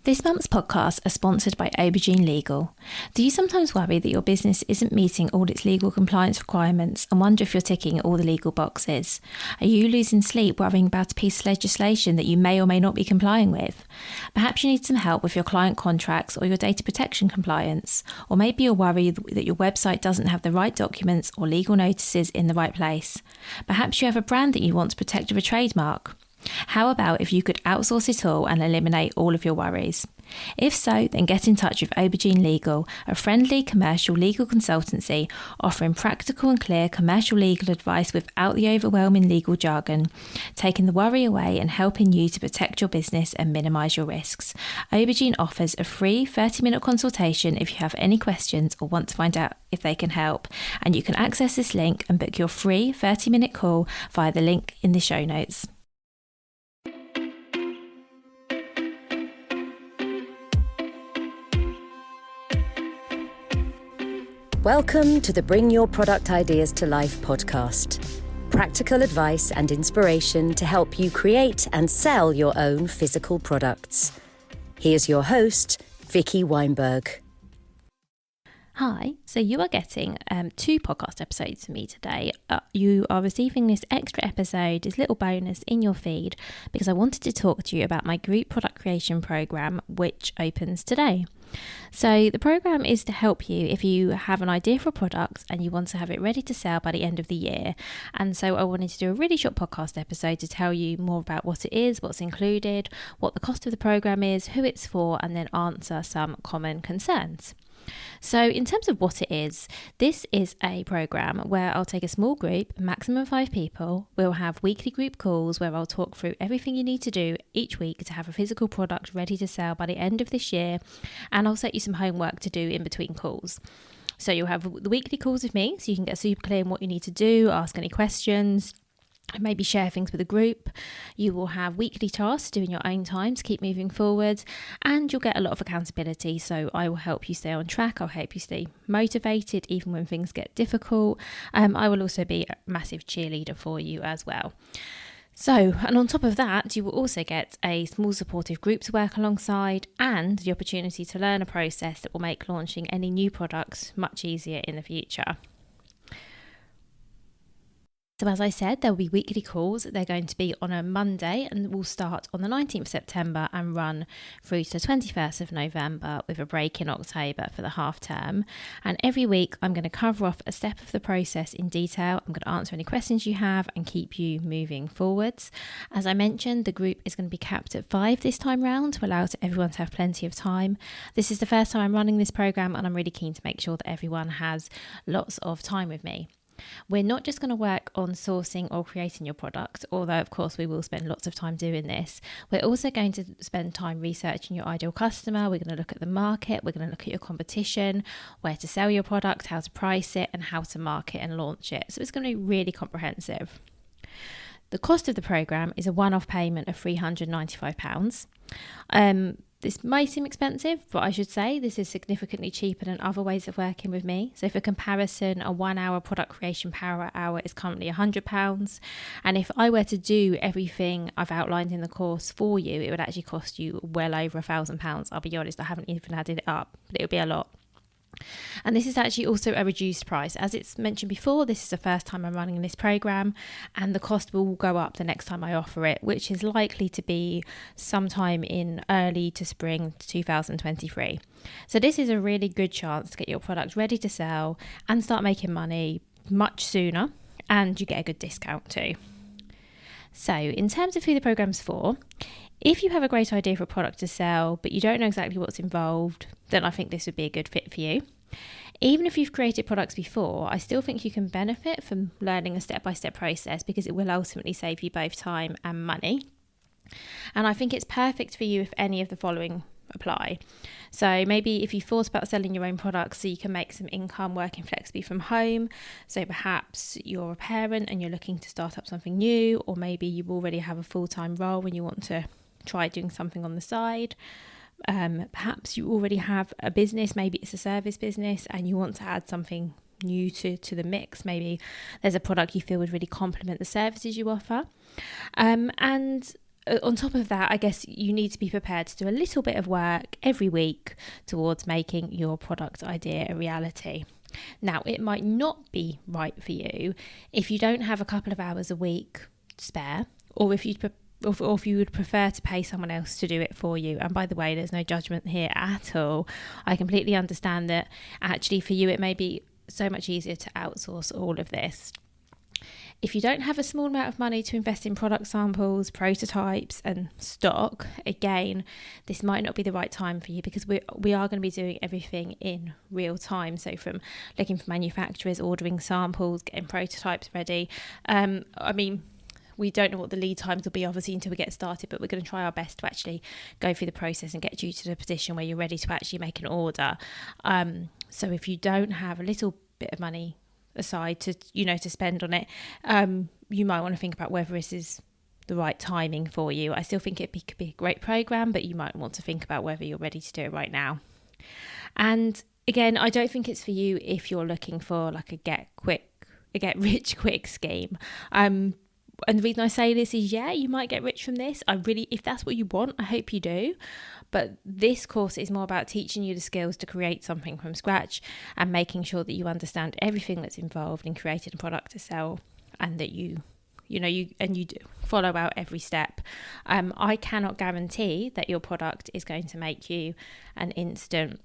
This month's podcasts are sponsored by Aubergine Legal. Do you sometimes worry that your business isn't meeting all its legal compliance requirements and wonder if you're ticking all the legal boxes? Are you losing sleep worrying about a piece of legislation that you may or may not be complying with? Perhaps you need some help with your client contracts or your data protection compliance. Or maybe you're worried that your website doesn't have the right documents or legal notices in the right place. Perhaps you have a brand that you want to protect with a trademark. How about if you could outsource it all and eliminate all of your worries? If so, then get in touch with Aubergine Legal, a friendly commercial legal consultancy offering practical and clear commercial legal advice without the overwhelming legal jargon, taking the worry away and helping you to protect your business and minimise your risks. Aubergine offers a free 30-minute consultation if you have any questions or want to find out if they can help, and you can access this link and book your free 30-minute call via the link in the show notes. Welcome to the Bring Your Product Ideas to Life podcast. Practical advice and inspiration to help you create and sell your own physical products. Here's your host, Vicky Weinberg. Hi, so you are getting 2 podcast episodes from me today. You are receiving this extra episode, this little bonus in your feed, because I wanted to talk to you about my group product creation program, which opens today. So the program is to help you if you have an idea for a product and you want to have it ready to sell by the end of the year. And so I wanted to do a really short podcast episode to tell you more about what it is, what's included, what the cost of the program is, who it's for, and then answer some common concerns. So in terms of what it is, this is a program where I'll take a small group, maximum 5 people. We'll have weekly group calls where I'll talk through everything you need to do each week to have a physical product ready to sell by the end of this year. And I'll set you some homework to do in between calls. So you'll have the weekly calls with me so you can get super clear on what you need to do, ask any questions, and maybe share things with a group. You will have weekly tasks to do in your own time to keep moving forward, and you'll get a lot of accountability. So I will help you stay on track. I'll help you stay motivated even when things get difficult. I will also be a massive cheerleader for you as well. So, and on top of that, you will also get a small supportive group to work alongside and the opportunity to learn a process that will make launching any new products much easier in the future. So as I said, there will be weekly calls. They're going to be on a Monday and will start on the 19th of September and run through to the 21st of November with a break in October for the half term. And every week I'm going to cover off a step of the process in detail. I'm going to answer any questions you have and keep you moving forwards. As I mentioned, the group is going to be capped at 5 this time round to allow everyone to have plenty of time. This is the first time I'm running this program and I'm really keen to make sure that everyone has lots of time with me. We're not just going to work on sourcing or creating your product, although of course we will spend lots of time doing this. We're also going to spend time researching your ideal customer. We're going to look at the market, we're going to look at your competition, where to sell your product, how to price it, and how to market and launch it. So it's going to be really comprehensive. The cost of the program is a one-off payment of £395. This may seem expensive, but I should say this is significantly cheaper than other ways of working with me. So for comparison, a 1-hour product creation power hour is currently £100. And if I were to do everything I've outlined in the course for you, it would actually cost you well over £1,000. I'll be honest, I haven't even added it up, but it would be a lot. And this is actually also a reduced price. As it's mentioned before, this is the first time I'm running this program and the cost will go up the next time I offer it, which is likely to be sometime in early to spring 2023. So this is a really good chance to get your product ready to sell and start making money much sooner, and you get a good discount too. So in terms of who the program's for, if you have a great idea for a product to sell, but you don't know exactly what's involved, then I think this would be a good fit for you. Even if you've created products before, I still think you can benefit from learning a step-by-step process because it will ultimately save you both time and money. And I think it's perfect for you if any of the following apply. So maybe if you thought about selling your own products so you can make some income working flexibly from home. So perhaps you're a parent and you're looking to start up something new, or maybe you already have a full-time role and you want to try doing something on the side. Perhaps you already have a business, maybe it's a service business and you want to add something new to the mix. Maybe there's a product you feel would really complement the services you offer. And on top of that, I guess you need to be prepared to do a little bit of work every week towards making your product idea a reality. Now, it might not be right for you if you don't have a couple of hours a week spare, or if you would prefer to pay someone else to do it for you. And by the way, there's no judgment here at all. I completely understand that actually for you it may be so much easier to outsource all of this. If you don't have a small amount of money to invest in product samples, prototypes and stock, again, this might not be the right time for you, because we are going to be doing everything in real time. So from looking for manufacturers, ordering samples, getting prototypes ready. We don't know what the lead times will be, obviously, until we get started, but we're going to try our best to actually go through the process and get you to the position where you're ready to actually make an order. So if you don't have a little bit of money aside to spend on it, you might want to think about whether this is the right timing for you. I still think it could be a great program, but you might want to think about whether you're ready to do it right now. And again, I don't think it's for you if you're looking for like a get rich quick scheme. And the reason I say this is, you might get rich from this. If that's what you want, I hope you do. But this course is more about teaching you the skills to create something from scratch and making sure that you understand everything that's involved in creating a product to sell, and that you do follow out every step. I cannot guarantee that your product is going to make you an instant,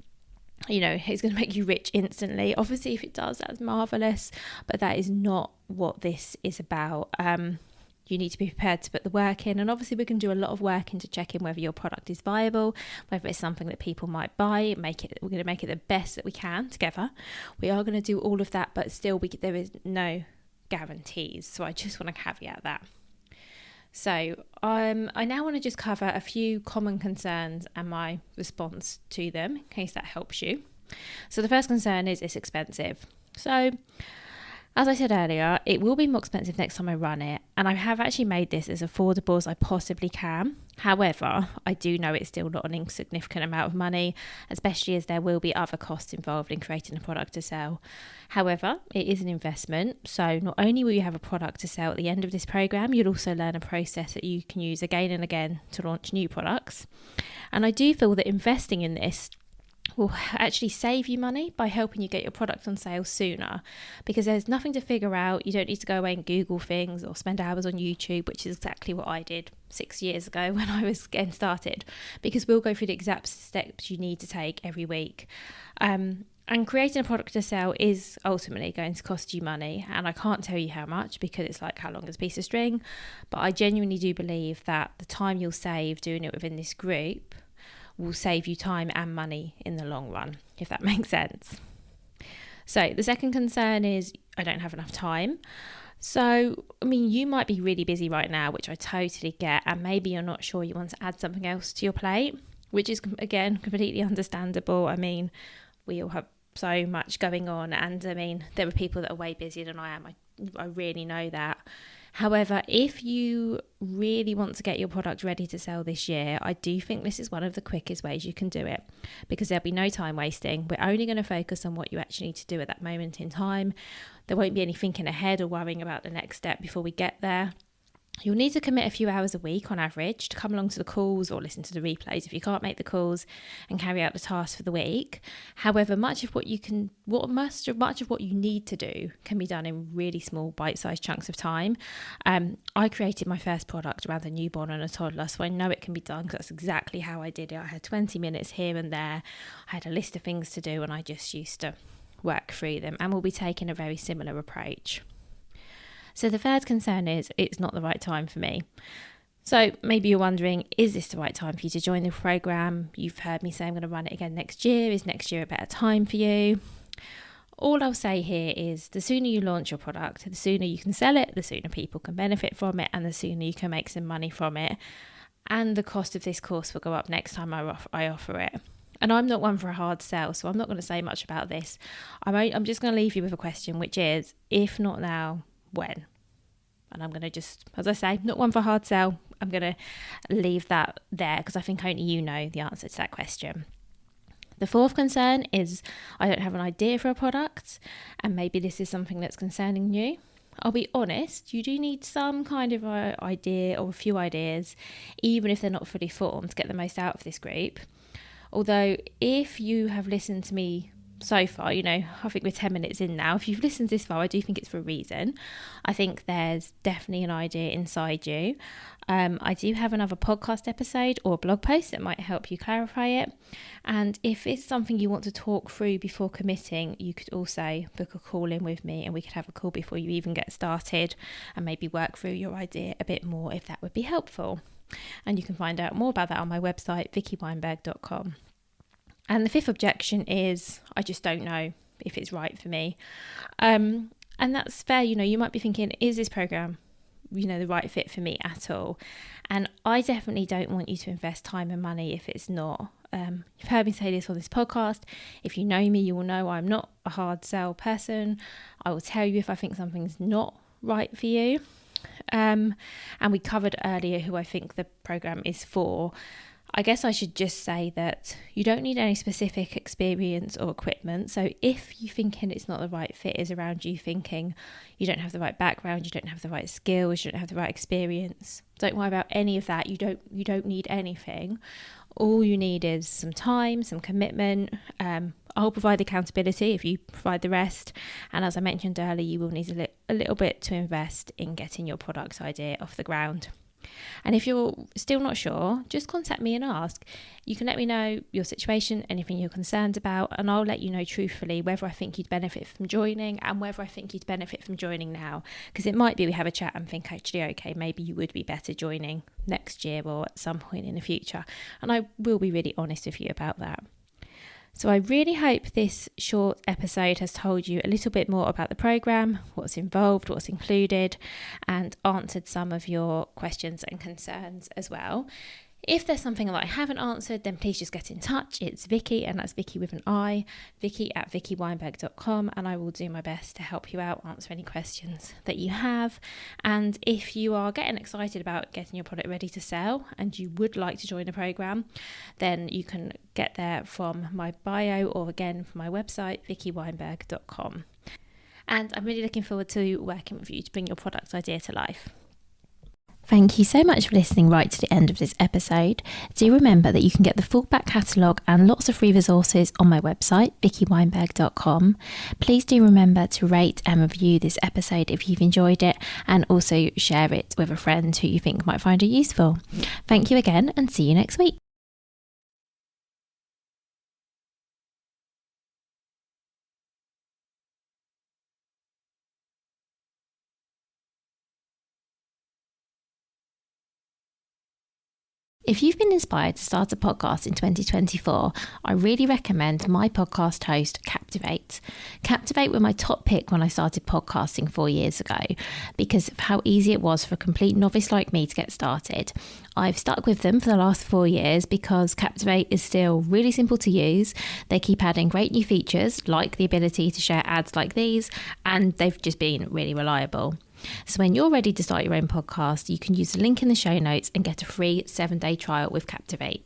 it's going to make you rich instantly. Obviously, if it does, that's marvelous, but that is not what this is about. You need to be prepared to put the work in, and obviously we can do a lot of work into checking whether your product is viable, whether it's something that people might buy. We're going to make it the best that we can together. We are going to do all of that, but still there is no guarantees. So I just want to caveat that. So I now want to just cover a few common concerns and my response to them, in case that helps you. So the first concern is it's expensive. So as I said earlier, it will be more expensive next time I run it, and I have actually made this as affordable as I possibly can. However, I do know it's still not an insignificant amount of money, especially as there will be other costs involved in creating a product to sell. However, it is an investment, so not only will you have a product to sell at the end of this program, you'll also learn a process that you can use again and again to launch new products. And I do feel that investing in this will actually save you money by helping you get your product on sale sooner, because there's nothing to figure out. You don't need to go away and Google things or spend hours on YouTube, which is exactly what I did 6 years ago when I was getting started, because we'll go through the exact steps you need to take every week. And creating a product to sell is ultimately going to cost you money, and I can't tell you how much, because it's like how long is a piece of string. But I genuinely do believe that the time you'll save doing it within this group will save you time and money in the long run, if that makes sense. So the second concern is I don't have enough time. So, you might be really busy right now, which I totally get, and maybe you're not sure you want to add something else to your plate, which is, again, completely understandable. We all have so much going on, and there are people that are way busier than I am. I really know that. However, if you really want to get your product ready to sell this year, I do think this is one of the quickest ways you can do it, because there'll be no time wasting. We're only going to focus on what you actually need to do at that moment in time. There won't be any thinking ahead or worrying about the next step before we get there. You'll need to commit a few hours a week on average to come along to the calls or listen to the replays if you can't make the calls and carry out the tasks for the week. However, much of what you need to do can be done in really small bite-sized chunks of time. I created my first product around a newborn and a toddler, so I know it can be done, because that's exactly how I did it. I had 20 minutes here and there. I had a list of things to do, and I just used to work through them, and we'll be taking a very similar approach. So the third concern is it's not the right time for me. So maybe you're wondering, is this the right time for you to join the program? You've heard me say I'm going to run it again next year. Is next year a better time for you? All I'll say here is the sooner you launch your product, the sooner you can sell it, the sooner people can benefit from it, and the sooner you can make some money from it. And the cost of this course will go up next time I offer it. And I'm not one for a hard sell, so I'm not going to say much about this. I'm just going to leave you with a question, which is, if not now, when? And I'm going to just, as I say, not one for hard sell. I'm going to leave that there, because I think only you know the answer to that question. The fourth concern is I don't have an idea for a product, and maybe this is something that's concerning you. I'll be honest, you do need some kind of idea or a few ideas, even if they're not fully formed, to get the most out of this group. Although if you have listened to me so far, I think we're 10 minutes in now. If you've listened this far, I do think it's for a reason. I think there's definitely an idea inside you. I do have another podcast episode or a blog post that might help you clarify it. And if it's something you want to talk through before committing, you could also book a call in with me and we could have a call before you even get started and maybe work through your idea a bit more if that would be helpful. And you can find out more about that on my website, vickyweinberg.com. And the fifth objection is, I just don't know if it's right for me. And that's fair. You might be thinking, is this program, the right fit for me at all? And I definitely don't want you to invest time and money if it's not. You've heard me say this on this podcast. If you know me, you will know I'm not a hard sell person. I will tell you if I think something's not right for you. And we covered earlier who I think the program is for. I guess I should just say that you don't need any specific experience or equipment. So if you're thinking it's not the right fit is around you thinking you don't have the right background, you don't have the right skills, you don't have the right experience, don't worry about any of that. You don't need anything. All you need is some time, some commitment. I'll provide accountability if you provide the rest. And as I mentioned earlier, you will need a little bit to invest in getting your product idea off the ground. And if you're still not sure, just contact me and ask. You can let me know your situation, anything you're concerned about, and I'll let you know truthfully whether I think you'd benefit from joining and whether I think you'd benefit from joining now. Because it might be we have a chat and think, actually, okay, maybe you would be better joining next year or at some point in the future. And I will be really honest with you about that. So I really hope this short episode has told you a little bit more about the programme, what's involved, what's included, and answered some of your questions and concerns as well. If there's something that I haven't answered, then please just get in touch. It's Vicky, and that's Vicky with an I, vicky@vickyweinberg.com, and I will do my best to help you out, answer any questions that you have. And if you are getting excited about getting your product ready to sell and you would like to join the programme, then you can get there from my bio or again from my website, vickyweinberg.com. And I'm really looking forward to working with you to bring your product idea to life. Thank you so much for listening right to the end of this episode. Do remember that you can get the full back catalogue and lots of free resources on my website, vickyweinberg.com. Please do remember to rate and review this episode if you've enjoyed it, and also share it with a friend who you think might find it useful. Thank you again, and see you next week. If you've been inspired to start a podcast in 2024, I really recommend my podcast host, Captivate. Captivate were my top pick when I started podcasting 4 years ago because of how easy it was for a complete novice like me to get started. I've stuck with them for the last 4 years because Captivate is still really simple to use. They keep adding great new features like the ability to share ads like these, and they've just been really reliable. So when you're ready to start your own podcast, you can use the link in the show notes and get a free 7-day trial with Captivate.